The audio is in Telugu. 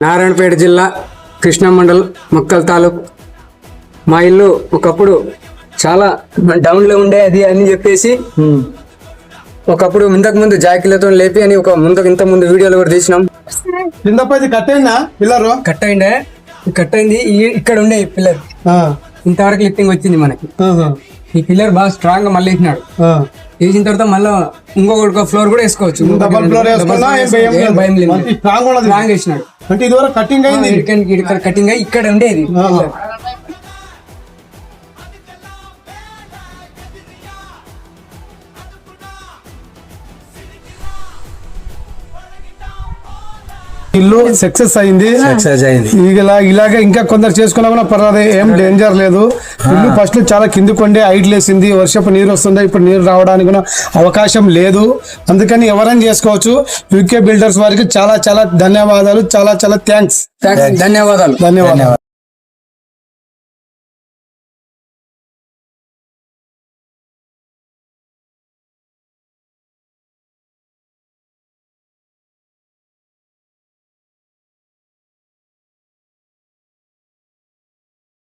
నారాయణపేట జిల్లా కృష్ణా మండల్ మక్కల్ తాలూక్. మా ఇల్లు ఒకప్పుడు చాలా డౌన్లో ఉండే అది అని చెప్పేసి ఒకప్పుడు ఇంతకు ముందు జాకీలతో లేపి అని ఒక ఇంత ముందు వీడియోలు కూడా తీసినాం. కట్ అయింది ఇక్కడ ఉండే పిల్లర్ ఇంతవరకు లిఫ్టింగ్ వచ్చింది మనకి. ఈ పిల్లర్ బాగా స్ట్రాంగ్ గా మళ్ళీ వేసినాడు. వేసిన తర్వాత మళ్ళీ ఇంకొక ఫ్లోర్ కూడా వేసుకోవచ్చు. స్ట్రాంగ్ వేసినాడు. కటింగ్ అయ్యి ఇక్కడ ఉండేది. ఇల్లు సక్సెస్ అయింది. ఇలాగే ఇంకా కొందరు చేసుకున్నా కూడా పర్వాలేదు, ఏం డేంజర్ లేదు. ఇల్లు ఫస్ట్ చాలా కిందికి ఉండే హైట్ లేసింది. వర్షపు నీరు వస్తుండే, ఇప్పుడు నీరు రావడానికి కూడా అవకాశం లేదు. అందుకని ఎవరైనా చేసుకోవచ్చు. యూకే బిల్డర్స్ వారికి చాలా చాలా ధన్యవాదాలు. చాలా చాలా థ్యాంక్స్. ధన్యవాదాలు.